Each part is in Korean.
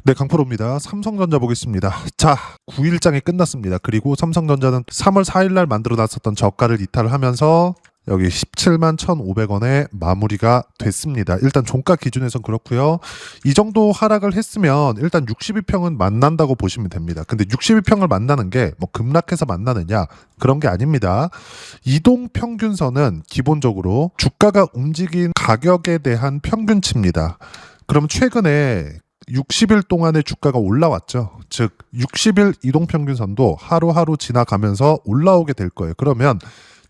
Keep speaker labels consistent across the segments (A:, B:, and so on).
A: 네, 강프로입니다. 삼성전자 보겠습니다. 자, 9일장이 끝났습니다. 그리고 삼성전자는 3월 4일 날 만들어 놨었던 저가를 이탈을 하면서 여기 17만 1,500원에 마무리가 됐습니다. 일단 종가 기준에선 그렇고요. 이 정도 하락을 했으면 일단 62평은 만난다고 보시면 됩니다. 근데 62평을 만나는 게 뭐 급락해서 만나느냐 그런 게 아닙니다. 이동 평균선은 기본적으로 주가가 움직인 가격에 대한 평균치입니다. 그럼 최근에 60일 동안의 주가가 올라왔죠. 즉 60일 이동평균선도 하루하루 지나가면서 올라오게 될 거예요. 그러면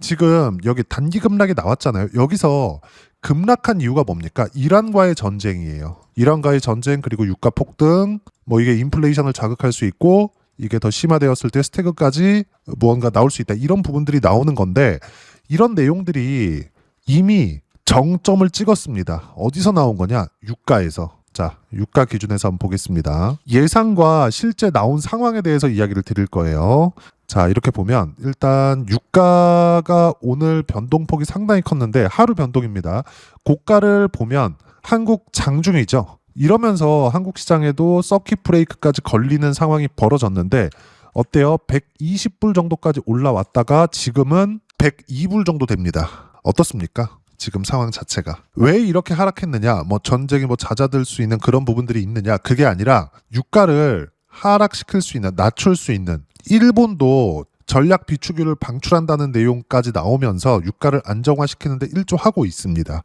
A: 지금 여기 단기 급락이 나왔잖아요. 여기서 급락한 이유가 뭡니까? 이란과의 전쟁이에요. 이란과의 전쟁 그리고 유가 폭등 뭐 이게 인플레이션을 자극할 수 있고 이게 더 심화되었을 때 스태그까지 무언가 나올 수 있다. 이런 부분들이 나오는 건데 이런 내용들이 이미 정점을 찍었습니다. 어디서 나온 거냐? 유가에서. 자, 유가 기준에서 한번 보겠습니다. 예상과 실제 나온 상황에 대해서 이야기를 드릴 거예요. 자, 이렇게 보면 일단 유가가 오늘 변동폭이 상당히 컸는데 하루 변동입니다. 고가를 보면 한국 장중이죠. 이러면서 한국 시장에도 서킷 브레이크까지 걸리는 상황이 벌어졌는데 어때요? 120불 정도까지 올라왔다가 지금은 102불 정도 됩니다. 어떻습니까? 지금 상황 자체가 왜 이렇게 하락했느냐, 뭐 전쟁이 뭐 잦아들 수 있는 그런 부분들이 있느냐, 그게 아니라 유가를 하락시킬 수 있는, 낮출 수 있는, 일본도 전략 비축유를 방출한다는 내용까지 나오면서 유가를 안정화시키는데 일조하고 있습니다.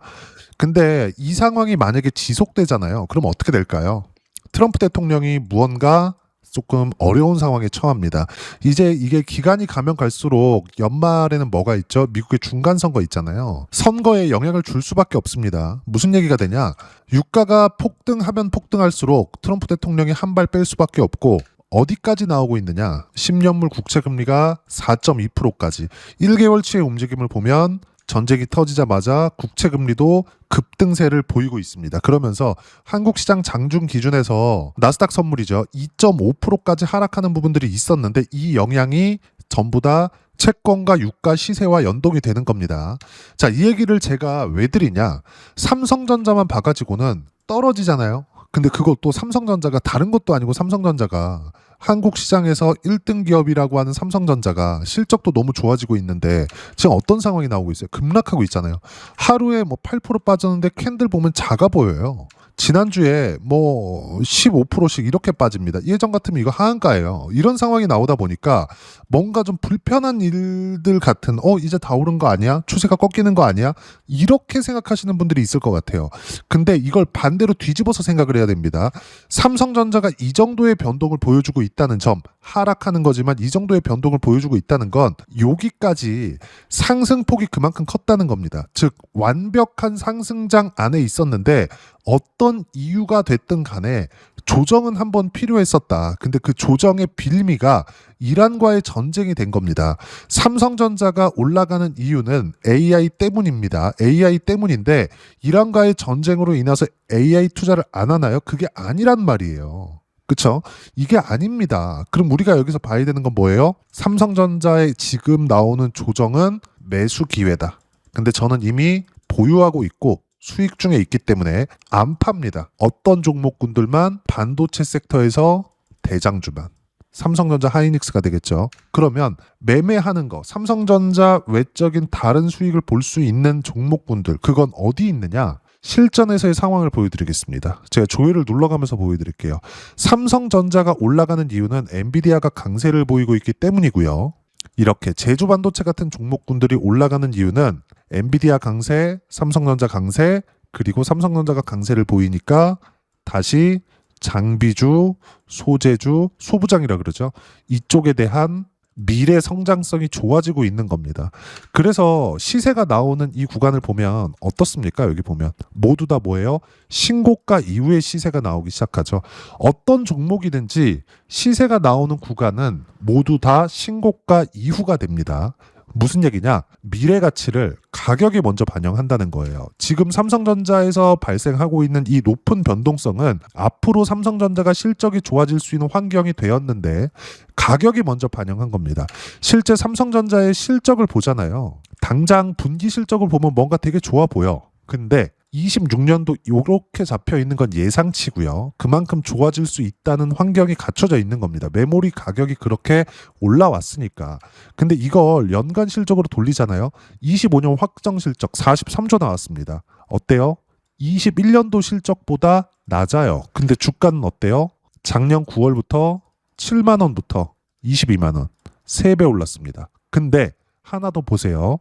A: 근데 이 상황이 만약에 지속되잖아요. 그럼 어떻게 될까요? 트럼프 대통령이 무언가 조금 어려운 상황에 처합니다. 이제 이게 기간이 가면 갈수록 연말에는 뭐가 있죠? 미국의 중간선거 있잖아요. 선거에 영향을 줄 수밖에 없습니다. 무슨 얘기가 되냐? 유가가 폭등하면 폭등할수록 트럼프 대통령이 한 발 뺄 수밖에 없고 어디까지 나오고 있느냐? 10년물 국채금리가 4.2%까지 1개월치의 움직임을 보면 전쟁이 터지자마자 국채금리도 급등세를 보이고 있습니다. 그러면서 한국 시장 장중 기준에서 나스닥 선물이죠. 2.5%까지 하락하는 부분들이 있었는데 이 영향이 전부 다 채권과 유가 시세와 연동이 되는 겁니다. 자, 이 얘기를 제가 왜 드리냐? 삼성전자만 봐가지고는 떨어지잖아요. 근데 그것도 삼성전자가 다른 것도 아니고 삼성전자가 한국 시장에서 1등 기업이라고 하는 삼성전자가 실적도 너무 좋아지고 있는데 지금 어떤 상황이 나오고 있어요? 급락하고 있잖아요. 하루에 뭐 8% 빠졌는데 캔들 보면 작아 보여요. 지난주에 뭐 15%씩 이렇게 빠집니다. 예전 같으면 이거 하한가예요. 이런 상황이 나오다 보니까 뭔가 좀 불편한 일들 같은 이제 다 오른 거 아니야? 추세가 꺾이는 거 아니야? 이렇게 생각하시는 분들이 있을 것 같아요. 근데 이걸 반대로 뒤집어서 생각을 해야 됩니다. 삼성전자가 이 정도의 변동을 보여주고 있다는 점, 하락하는 거지만 이 정도의 변동을 보여주고 있다는 건 여기까지 상승폭이 그만큼 컸다는 겁니다. 즉 완벽한 상승장 안에 있었는데 어떤 이유가 됐든 간에 조정은 한번 필요했었다. 근데 그 조정의 빌미가 이란과의 전쟁이 된 겁니다. 삼성전자가 올라가는 이유는 AI 때문입니다. AI 때문인데 이란과의 전쟁으로 인해서 AI 투자를 안 하나요? 그게 아니란 말이에요. 그쵸? 이게 아닙니다. 그럼 우리가 여기서 봐야 되는 건 뭐예요? 삼성전자의 지금 나오는 조정은 매수 기회다. 근데 저는 이미 보유하고 있고 수익 중에 있기 때문에 안 팝니다. 어떤 종목군들만 반도체 섹터에서 대장주만. 삼성전자 하이닉스가 되겠죠. 그러면 매매하는 거, 삼성전자 외적인 다른 수익을 볼 수 있는 종목군들, 그건 어디 있느냐? 실전에서의 상황을 보여드리겠습니다. 제가 조회를 눌러가면서 보여드릴게요. 삼성전자가 올라가는 이유는 엔비디아가 강세를 보이고 있기 때문이고요. 이렇게 제조 반도체 같은 종목군들이 올라가는 이유는 엔비디아 강세, 삼성전자 강세, 그리고 삼성전자가 강세를 보이니까 다시 장비주, 소재주, 소부장이라 그러죠. 이쪽에 대한 미래 성장성이 좋아지고 있는 겁니다. 그래서 시세가 나오는 이 구간을 보면 어떻습니까? 여기 보면 모두 다 뭐예요? 신고가 이후에 시세가 나오기 시작하죠. 어떤 종목이든지 시세가 나오는 구간은 모두 다 신고가 이후가 됩니다. 무슨 얘기냐? 미래 가치를 가격에 먼저 반영한다는 거예요. 지금 삼성전자에서 발생하고 있는 이 높은 변동성은 앞으로 삼성전자가 실적이 좋아질 수 있는 환경이 되었는데 가격이 먼저 반영한 겁니다. 실제 삼성전자의 실적을 보잖아요. 당장 분기 실적을 보면 뭔가 되게 좋아 보여. 근데 26년도 이렇게 잡혀 있는 건 예상치고요. 그만큼 좋아질 수 있다는 환경이 갖춰져 있는 겁니다. 메모리 가격이 그렇게 올라왔으니까. 근데 이걸 연간 실적으로 돌리잖아요. 25년 확정 실적 43조 나왔습니다. 어때요? 21년도 실적보다 낮아요. 근데 주가는 어때요? 작년 9월부터 7만 원부터 22만 원. 3배 올랐습니다. 근데 하나 더 보세요.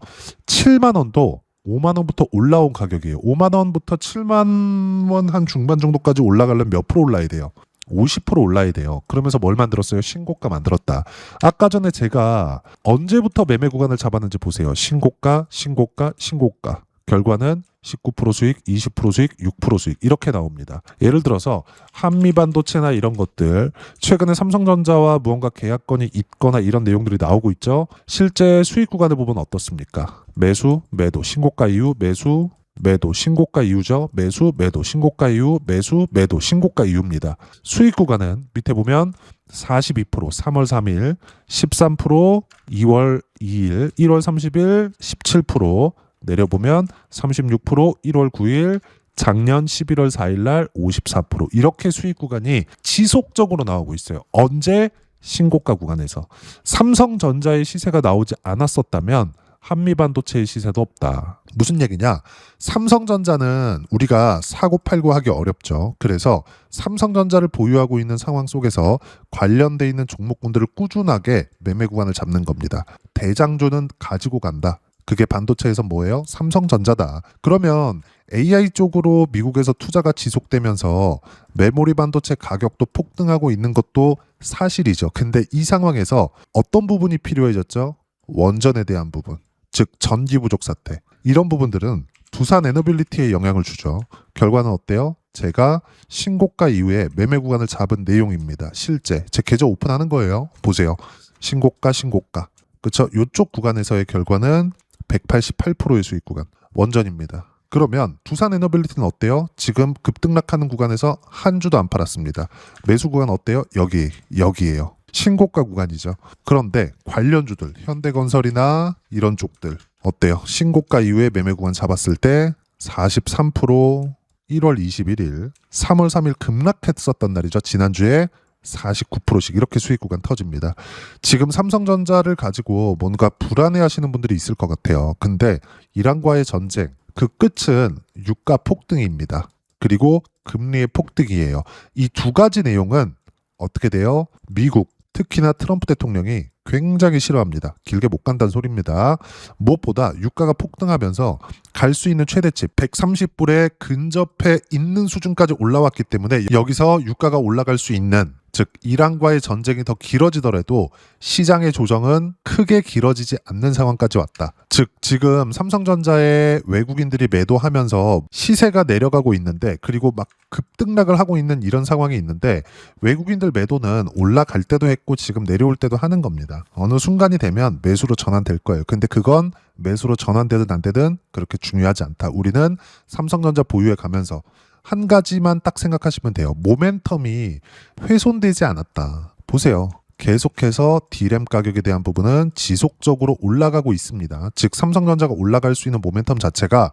A: 7만 원도 5만 원부터 올라온 가격이에요. 5만 원부터 7만 원 한 중반 정도까지 올라가려면 몇 프로 올라야 돼요? 50% 올라야 돼요. 그러면서 뭘 만들었어요? 신고가 만들었다. 아까 전에 제가 언제부터 매매 구간을 잡았는지 보세요. 신고가, 신고가, 신고가. 결과는 19% 수익, 20% 수익, 6% 수익 이렇게 나옵니다. 예를 들어서 한미반도체나 이런 것들 최근에 삼성전자와 무언가 계약건이 있거나 이런 내용들이 나오고 있죠. 실제 수익 구간을 보면 어떻습니까? 매수, 매도, 신고가 이후, 매수, 매도, 신고가 이후죠. 매수, 매도, 신고가 이후, 매수, 매도, 신고가 이후입니다. 수익 구간은 밑에 보면 42% 3월 3일, 13% 2월 2일, 1월 30일 17%, 내려보면 36% 1월 9일, 작년 11월 4일 날 54% 이렇게 수익 구간이 지속적으로 나오고 있어요. 언제? 신고가 구간에서. 삼성전자의 시세가 나오지 않았었다면 한미반도체의 시세도 없다. 무슨 얘기냐? 삼성전자는 우리가 사고 팔고 하기 어렵죠. 그래서 삼성전자를 보유하고 있는 상황 속에서 관련돼 있는 종목군들을 꾸준하게 매매 구간을 잡는 겁니다. 대장주는 가지고 간다. 그게 반도체에서 뭐예요? 삼성전자다. 그러면 AI 쪽으로 미국에서 투자가 지속되면서 메모리 반도체 가격도 폭등하고 있는 것도 사실이죠. 근데 이 상황에서 어떤 부분이 필요해졌죠? 원전에 대한 부분. 즉 전기 부족 사태. 이런 부분들은 두산 에너빌리티에 영향을 주죠. 결과는 어때요? 제가 신고가 이후에 매매 구간을 잡은 내용입니다. 실제 제 계좌 오픈하는 거예요. 보세요. 신고가, 신고가. 그렇죠? 이쪽 구간에서의 결과는 188%의 수익 구간. 원전입니다. 그러면 두산 에너빌리티는 어때요? 지금 급등락하는 구간에서 한 주도 안 팔았습니다. 매수 구간 어때요? 여기예요. 신고가 구간이죠. 그런데 관련주들, 현대건설이나 이런 쪽들 어때요? 신고가 이후에 매매 구간 잡았을 때 43%, 1월 21일, 3월 3일 급락했었던 날이죠. 지난주에 49%씩 이렇게 수익 구간 터집니다. 지금 삼성전자를 가지고 뭔가 불안해하시는 분들이 있을 것 같아요. 근데 이란과의 전쟁, 그 끝은 유가 폭등입니다. 그리고 금리의 폭등이에요. 이 두 가지 내용은 어떻게 돼요? 미국, 특히나 트럼프 대통령이 굉장히 싫어합니다. 길게 못 간다는 소리입니다. 무엇보다 유가가 폭등하면서 갈 수 있는 최대치 130불에 근접해 있는 수준까지 올라왔기 때문에 여기서 유가가 올라갈 수 있는, 즉 이란과의 전쟁이 더 길어지더라도 시장의 조정은 크게 길어지지 않는 상황까지 왔다. 즉 지금 삼성전자의 외국인들이 매도하면서 시세가 내려가고 있는데, 그리고 막 급등락을 하고 있는 이런 상황이 있는데, 외국인들 매도는 올라갈 때도 했고 지금 내려올 때도 하는 겁니다. 어느 순간이 되면 매수로 전환될 거예요. 근데 그건 매수로 전환되든 안 되든 그렇게 중요하지 않다. 우리는 삼성전자 보유해 가면서 한 가지만 딱 생각하시면 돼요. 모멘텀이 훼손되지 않았다. 보세요. 계속해서 D램 가격에 대한 부분은 지속적으로 올라가고 있습니다. 즉 삼성전자가 올라갈 수 있는 모멘텀 자체가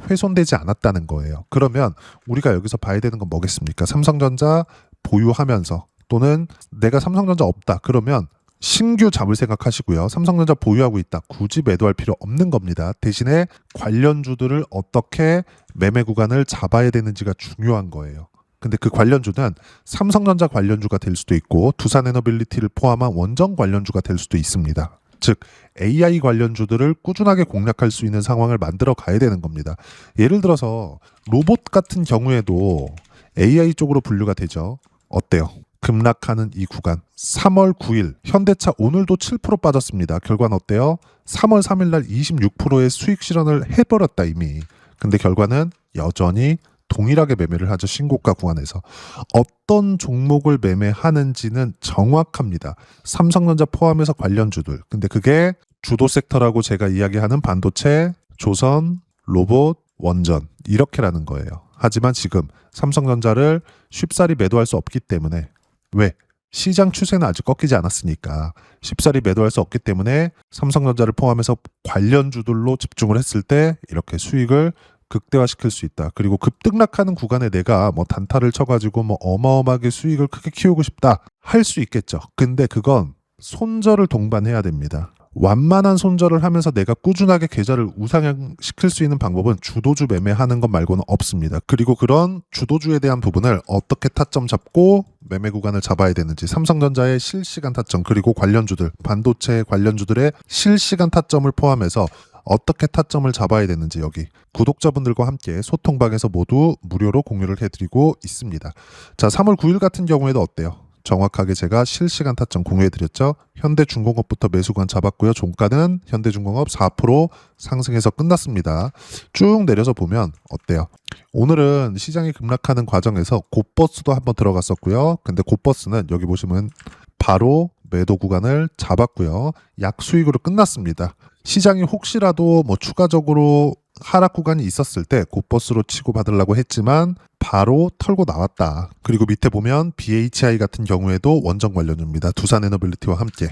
A: 훼손되지 않았다는 거예요. 그러면 우리가 여기서 봐야 되는 건 뭐겠습니까? 삼성전자 보유하면서, 또는 내가 삼성전자 없다 그러면 신규 잡을 생각하시고요. 삼성전자 보유하고 있다. 굳이 매도할 필요 없는 겁니다. 대신에 관련주들을 어떻게 매매 구간을 잡아야 되는지가 중요한 거예요. 근데 그 관련주는 삼성전자 관련주가 될 수도 있고 두산에너빌리티를 포함한 원전 관련주가 될 수도 있습니다. 즉 AI 관련주들을 꾸준하게 공략할 수 있는 상황을 만들어 가야 되는 겁니다. 예를 들어서 로봇 같은 경우에도 AI 쪽으로 분류가 되죠. 어때요? 급락하는 이 구간 3월 9일 현대차 오늘도 7% 빠졌습니다. 결과는 어때요? 3월 3일 날 26%의 수익 실현을 해버렸다 이미. 근데 결과는 여전히 동일하게 매매를 하죠. 신고가 구간에서. 어떤 종목을 매매하는지는 정확합니다. 삼성전자 포함해서 관련주들. 근데 그게 주도 섹터라고 제가 이야기하는 반도체, 조선, 로봇, 원전 이렇게라는 거예요. 하지만 지금 삼성전자를 쉽사리 매도할 수 없기 때문에, 왜? 시장 추세는 아직 꺾이지 않았으니까 쉽사리 매도할 수 없기 때문에 삼성전자를 포함해서 관련주들로 집중을 했을 때 이렇게 수익을 극대화시킬 수 있다. 그리고 급등락하는 구간에 내가 뭐 단타를 쳐가지고 뭐 어마어마하게 수익을 크게 키우고 싶다 할 수 있겠죠. 근데 그건 손절을 동반해야 됩니다. 완만한 손절을 하면서 내가 꾸준하게 계좌를 우상향시킬 수 있는 방법은 주도주 매매하는 것 말고는 없습니다. 그리고 그런 주도주에 대한 부분을 어떻게 타점 잡고 매매 구간을 잡아야 되는지, 삼성전자의 실시간 타점, 그리고 관련주들, 반도체 관련주들의 실시간 타점을 포함해서 어떻게 타점을 잡아야 되는지 여기 구독자분들과 함께 소통방에서 모두 무료로 공유를 해드리고 있습니다. 자, 3월 9일 같은 경우에도 어때요? 정확하게 제가 실시간 타점 공유해드렸죠. 현대중공업부터 매수관 잡았고요. 종가는 현대중공업 4% 상승해서 끝났습니다. 쭉 내려서 보면 어때요? 오늘은 시장이 급락하는 과정에서 곧버스도 한번 들어갔었고요. 근데 곧버스는 여기 보시면 바로 매도 구간을 잡았고요. 약수익으로 끝났습니다. 시장이 혹시라도 뭐 추가적으로 하락 구간이 있었을 때 곧버스로 치고 받으려고 했지만 바로 털고 나왔다. 그리고 밑에 보면 BHI 같은 경우에도 원전 관련주입니다. 두산에너빌리티와 함께.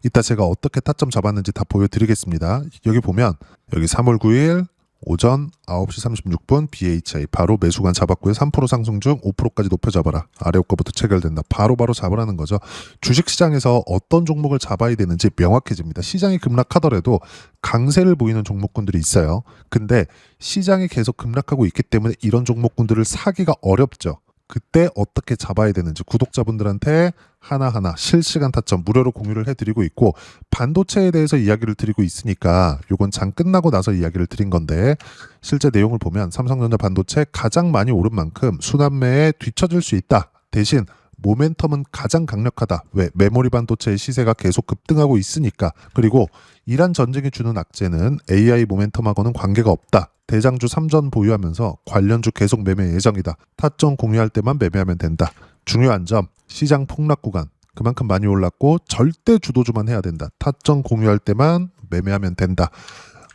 A: 이따 제가 어떻게 타점 잡았는지 다 보여드리겠습니다. 여기 보면 여기 3월 9일 오전 9시 36분 BHI 바로 매수관 잡았고요. 3% 상승 중 5%까지 높여 잡아라. 아래 효과부터 체결된다. 바로바로 잡으라는 거죠. 주식시장에서 어떤 종목을 잡아야 되는지 명확해집니다. 시장이 급락하더라도 강세를 보이는 종목군들이 있어요. 근데 시장이 계속 급락하고 있기 때문에 이런 종목군들을 사기가 어렵죠. 그때 어떻게 잡아야 되는지 구독자분들한테 하나하나 실시간 타점 무료로 공유를 해드리고 있고, 반도체에 대해서 이야기를 드리고 있으니까 요건 장 끝나고 나서 이야기를 드린 건데, 실제 내용을 보면 삼성전자 반도체 가장 많이 오른 만큼 순환매에 뒤처질 수 있다. 대신 모멘텀은 가장 강력하다. 왜? 메모리 반도체의 시세가 계속 급등하고 있으니까. 그리고 이란 전쟁이 주는 악재는 AI 모멘텀하고는 관계가 없다. 대장주 3전 보유하면서 관련주 계속 매매 예정이다. 타점 공유할 때만 매매하면 된다. 중요한 점, 시장 폭락 구간 그만큼 많이 올랐고 절대 주도주만 해야 된다. 타점 공유할 때만 매매하면 된다.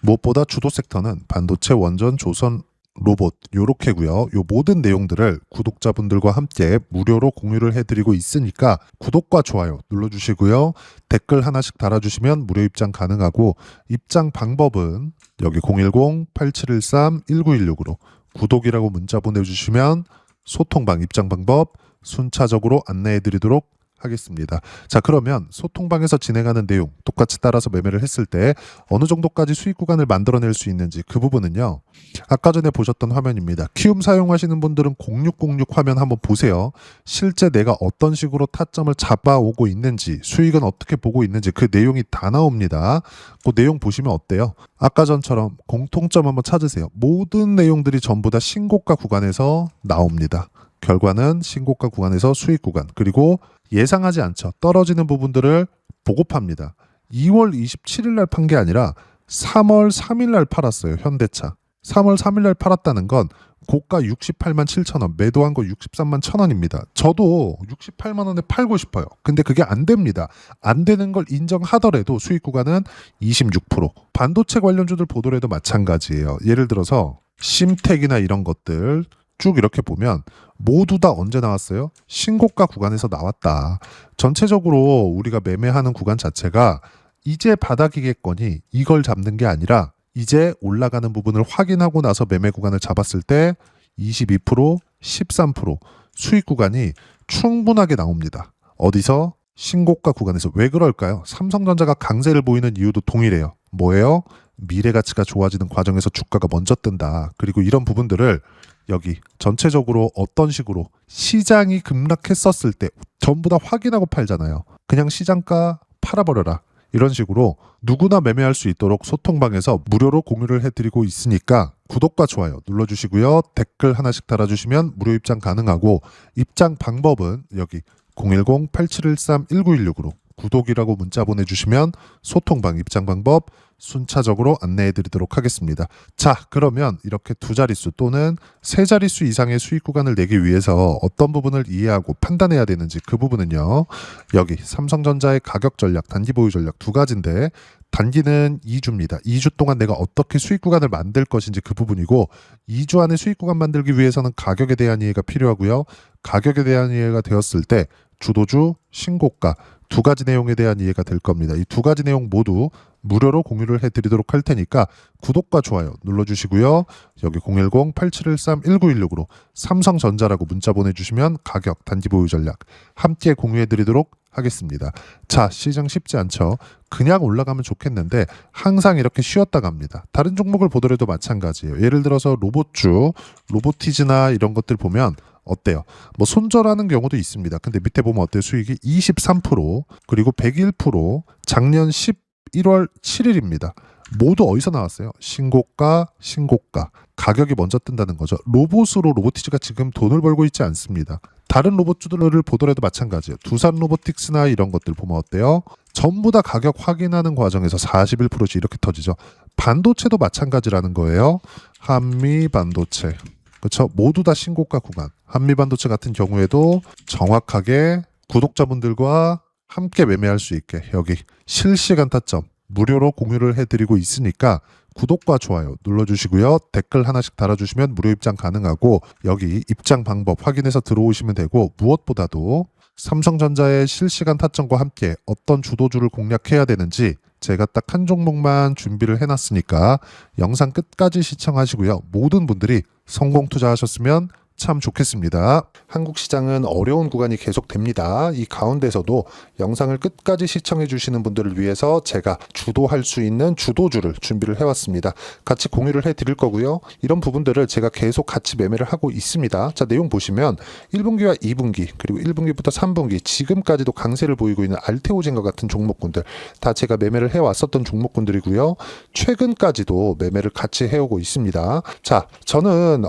A: 무엇보다 주도 섹터는 반도체, 원전, 조선, 로봇 요렇게고요. 요 모든 내용들을 구독자분들과 함께 무료로 공유를 해드리고 있으니까 구독과 좋아요 눌러주시고요. 댓글 하나씩 달아주시면 무료 입장 가능하고, 입장 방법은 여기 010-8713-1916으로 구독이라고 문자 보내주시면 소통방 입장 방법 순차적으로 안내해드리도록 하겠습니다. 자, 그러면 소통방에서 진행하는 내용 똑같이 따라서 매매를 했을 때 어느 정도까지 수익 구간을 만들어낼 수 있는지 그 부분은요, 아까 전에 보셨던 화면입니다. 키움 사용하시는 분들은 0606 화면 한번 보세요. 실제 내가 어떤 식으로 타점을 잡아오고 있는지, 수익은 어떻게 보고 있는지 그 내용이 다 나옵니다. 그 내용 보시면 어때요? 아까 전처럼 공통점 한번 찾으세요. 모든 내용들이 전부 다 신고가 구간에서 나옵니다. 결과는 신고가 구간에서 수익 구간, 그리고 예상하지 않죠. 떨어지는 부분들을 보고팝니다. 2월 27일 날 판 게 아니라 3월 3일 날 팔았어요. 현대차. 3월 3일 날 팔았다는 건 고가 68만 7천 원, 매도한 거 63만 1천 원입니다. 저도 68만 원에 팔고 싶어요. 근데 그게 안 됩니다. 안 되는 걸 인정하더라도 수익 구간은 26%. 반도체 관련주들 보더라도 마찬가지예요. 예를 들어서 심텍이나 이런 것들 쭉 이렇게 보면 모두 다 언제 나왔어요? 신고가 구간에서 나왔다. 전체적으로 우리가 매매하는 구간 자체가 이제 바닥이겠거니 이걸 잡는 게 아니라 이제 올라가는 부분을 확인하고 나서 매매 구간을 잡았을 때 22%, 13% 수익 구간이 충분하게 나옵니다. 어디서? 신고가 구간에서. 왜 그럴까요? 삼성전자가 강세를 보이는 이유도 동일해요. 뭐예요? 미래 가치가 좋아지는 과정에서 주가가 먼저 뜬다. 그리고 이런 부분들을 여기 전체적으로 어떤 식으로 시장이 급락했었을 때 전부 다 확인하고 팔잖아요. 그냥 시장가 팔아버려라. 이런 식으로 누구나 매매할 수 있도록 소통방에서 무료로 공유를 해드리고 있으니까 구독과 좋아요 눌러주시고요. 댓글 하나씩 달아주시면 무료 입장 가능하고, 입장 방법은 여기 010-8713-1916으로 구독이라고 문자 보내주시면 소통방 입장 방법 순차적으로 안내해드리도록 하겠습니다. 자, 그러면 이렇게 두 자릿수 또는 세 자릿수 이상의 수익 구간을 내기 위해서 어떤 부분을 이해하고 판단해야 되는지 그 부분은요, 여기 삼성전자의 가격 전략, 단기 보유 전략 두 가지인데, 단기는 2주입니다. 2주 동안 내가 어떻게 수익 구간을 만들 것인지 그 부분이고, 2주 안에 수익 구간 만들기 위해서는 가격에 대한 이해가 필요하고요. 가격에 대한 이해가 되었을 때 주도주, 신고가 두 가지 내용에 대한 이해가 될 겁니다. 이 두 가지 내용 모두 무료로 공유를 해드리도록 할 테니까 구독과 좋아요 눌러주시고요. 여기 010-8713-1916으로 삼성전자라고 문자 보내주시면 가격, 단기 보유 전략 함께 공유해드리도록 하겠습니다. 자, 시장 쉽지 않죠. 그냥 올라가면 좋겠는데 항상 이렇게 쉬었다 갑니다. 다른 종목을 보더라도 마찬가지예요. 예를 들어서 로봇주, 로보티즈나 이런 것들 보면 어때요? 뭐 손절하는 경우도 있습니다. 근데 밑에 보면 어때요? 수익이 23% 그리고 101% 작년 11월 7일입니다. 모두 어디서 나왔어요? 신고가, 신고가. 가격이 먼저 뜬다는 거죠. 로봇으로 로보티즈가 지금 돈을 벌고 있지 않습니다. 다른 로봇주들을 보더라도 마찬가지예요. 두산 로보틱스나 이런 것들 보면 어때요? 전부 다 가격 확인하는 과정에서 41%씩 이렇게 터지죠. 반도체도 마찬가지라는 거예요. 한미 반도체. 그렇죠? 모두 다 신고가 구간. 한미반도체 같은 경우에도 정확하게 구독자분들과 함께 매매할 수 있게 여기 실시간 타점 무료로 공유를 해드리고 있으니까 구독과 좋아요 눌러주시고요. 댓글 하나씩 달아주시면 무료 입장 가능하고 여기 입장 방법 확인해서 들어오시면 되고 무엇보다도 삼성전자의 실시간 타점과 함께 어떤 주도주를 공략해야 되는지 제가 딱 한 종목만 준비를 해놨으니까 영상 끝까지 시청하시고요. 모든 분들이 성공 투자하셨으면 참 좋겠습니다. 한국 시장은 어려운 구간이 계속됩니다. 이 가운데서도 영상을 끝까지 시청해 주시는 분들을 위해서 제가 주도할 수 있는 주도주를 준비를 해왔습니다. 같이 공유를 해드릴 거고요. 이런 부분들을 제가 계속 같이 매매를 하고 있습니다. 자, 내용 보시면 1분기와 2분기 그리고 1분기부터 3분기 지금까지도 강세를 보이고 있는 알테오젠과 같은 종목군들 다 제가 매매를 해왔었던 종목군들이고요. 최근까지도 매매를 같이 해오고 있습니다. 자, 저는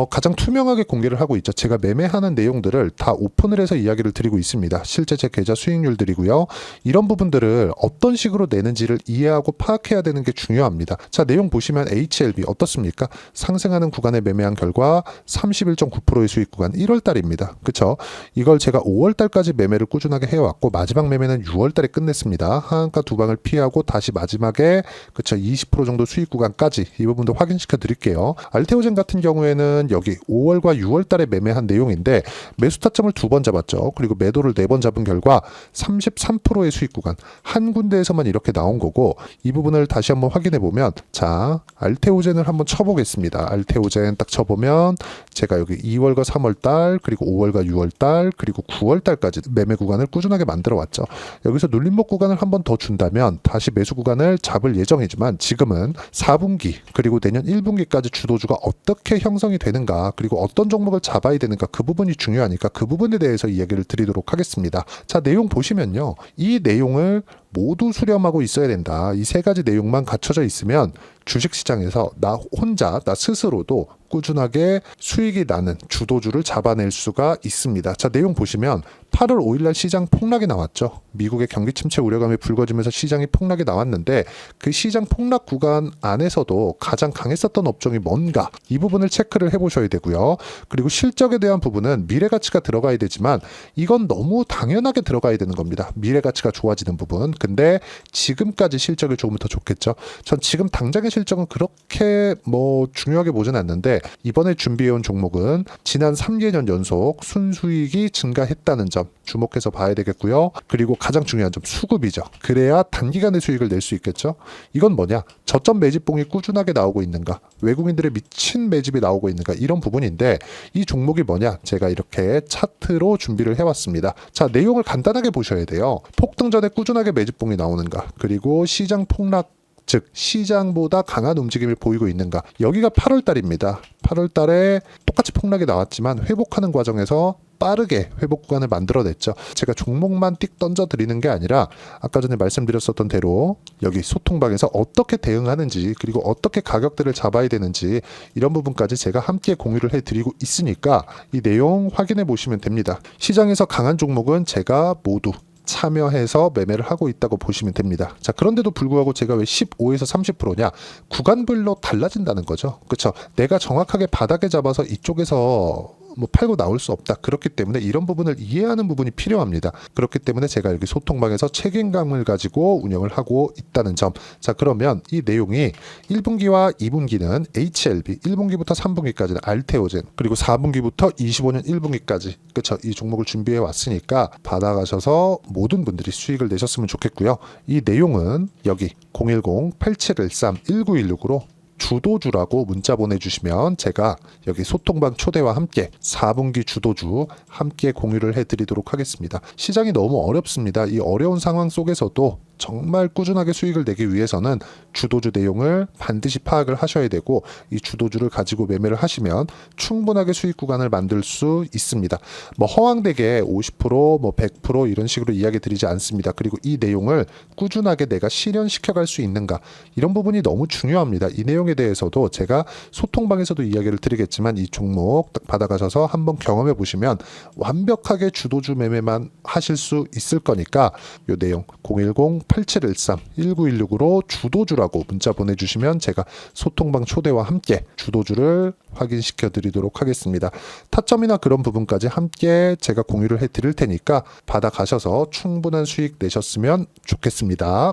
A: 가장 투명하게 공개를 하고 있죠. 제가 매매하는 내용들을 다 오픈을 해서 이야기를 드리고 있습니다. 실제 제 계좌 수익률들이고요. 이런 부분들을 어떤 식으로 내는지를 이해하고 파악해야 되는 게 중요합니다. 자, 내용 보시면 HLB 어떻습니까? 상승하는 구간에 매매한 결과 31.9%의 수익 구간 1월 달입니다. 그쵸? 이걸 제가 5월 달까지 매매를 꾸준하게 해왔고 마지막 매매는 6월 달에 끝냈습니다. 하한가 두 방을 피하고 다시 마지막에 그쵸 20% 정도 수익 구간까지 이 부분도 확인시켜 드릴게요. 알테오젠 같은 경우에는 여기 5월과 6월 달에 매매한 내용인데 매수 타점을 2번 잡았죠. 그리고 매도를 4번 잡은 결과 33%의 수익 구간 한 군데에서만 이렇게 나온 거고 이 부분을 다시 한번 확인해 보면 자 알테오젠을 한번 쳐보겠습니다. 알테오젠 딱 쳐보면 제가 여기 2월과 3월 달 그리고 5월과 6월 달 그리고 9월 달까지 매매 구간을 꾸준하게 만들어 왔죠. 여기서 눌림목 구간을 한번 더 준다면 다시 매수 구간을 잡을 예정이지만 지금은 4분기 그리고 내년 1분기까지 주도주가 어떻게 형성이 되는가 그리고 어떤 종목을 잡아야 되는가 그 부분이 중요하니까 그 부분에 대해서 이야기를 드리도록 하겠습니다. 자, 내용 보시면요. 이 내용을 모두 수렴하고 있어야 된다. 이 세 가지 내용만 갖춰져 있으면 주식시장에서 나 혼자 나 스스로도 꾸준하게 수익이 나는 주도주를 잡아낼 수가 있습니다. 자, 내용 보시면 8월 5일날 시장 폭락이 나왔죠. 미국의 경기 침체 우려감이 불거지면서 시장이 폭락이 나왔는데 그 시장 폭락 구간 안에서도 가장 강했었던 업종이 뭔가 이 부분을 체크를 해보셔야 되고요. 그리고 실적에 대한 부분은 미래가치가 들어가야 되지만 이건 너무 당연하게 들어가야 되는 겁니다. 미래가치가 좋아지는 부분. 근데 지금까지 실적이 조금 더 좋겠죠. 전 지금 당장의 실적은 그렇게 뭐 중요하게 보진 않는데 이번에 준비해온 종목은 지난 3개년 연속 순수익이 증가했다는 점 주목해서 봐야 되겠고요. 그리고 가장 중요한 점 수급이죠. 그래야 단기간에 수익을 낼 수 있겠죠. 이건 뭐냐? 저점 매집봉이 꾸준하게 나오고 있는가? 외국인들의 미친 매집이 나오고 있는가? 이런 부분인데 이 종목이 뭐냐? 제가 이렇게 차트로 준비를 해왔습니다. 자, 내용을 간단하게 보셔야 돼요. 폭등 전에 꾸준하게 매집봉이 나오는가? 그리고 시장 폭락 즉 시장보다 강한 움직임을 보이고 있는가. 여기가 8월 달입니다. 8월 달에 똑같이 폭락이 나왔지만 회복하는 과정에서 빠르게 회복 구간을 만들어냈죠. 제가 종목만 띡 던져드리는 게 아니라 아까 전에 말씀드렸었던 대로 여기 소통방에서 어떻게 대응하는지 그리고 어떻게 가격대를 잡아야 되는지 이런 부분까지 제가 함께 공유를 해드리고 있으니까 이 내용 확인해 보시면 됩니다. 시장에서 강한 종목은 제가 모두 참여해서 매매를 하고 있다고 보시면 됩니다. 자, 그런데도 불구하고 제가 왜 15에서 30%냐? 구간별로 달라진다는 거죠. 그렇죠? 내가 정확하게 바닥에 잡아서 이쪽에서 뭐 팔고 나올 수 없다. 그렇기 때문에 이런 부분을 이해하는 부분이 필요합니다. 그렇기 때문에 제가 여기 소통방에서 책임감을 가지고 운영을 하고 있다는 점. 자, 그러면 이 내용이 1분기와 2분기는 HLB, 1분기부터 3분기까지는 알테오젠, 그리고 4분기부터 25년 1분기까지 그쵸, 이 종목을 준비해 왔으니까 받아가셔서 모든 분들이 수익을 내셨으면 좋겠고요. 이 내용은 여기 010-8713-1916으로 주도주라고 문자 보내주시면 제가 여기 소통방 초대와 함께 4분기 주도주 함께 공유를 해드리도록 하겠습니다. 시장이 너무 어렵습니다. 이 어려운 상황 속에서도 정말 꾸준하게 수익을 내기 위해서는 주도주 내용을 반드시 파악을 하셔야 되고, 이 주도주를 가지고 매매를 하시면 충분하게 수익 구간을 만들 수 있습니다. 뭐 허황되게 50%, 뭐 100% 이런 식으로 이야기 드리지 않습니다. 그리고 이 내용을 꾸준하게 내가 실현시켜 갈 수 있는가, 이런 부분이 너무 중요합니다. 이 내용에 대해서도 제가 소통방에서도 이야기를 드리겠지만 이 종목 딱 받아가셔서 한번 경험해 보시면 완벽하게 주도주 매매만 하실 수 있을 거니까 이 내용 010-8713-1916으로 주도주라고 문자 보내주시면 제가 소통방 초대와 함께 주도주를 확인시켜 드리도록 하겠습니다. 타점이나 그런 부분까지 함께 제가 공유를 해 드릴 테니까 받아가셔서 충분한 수익 내셨으면 좋겠습니다.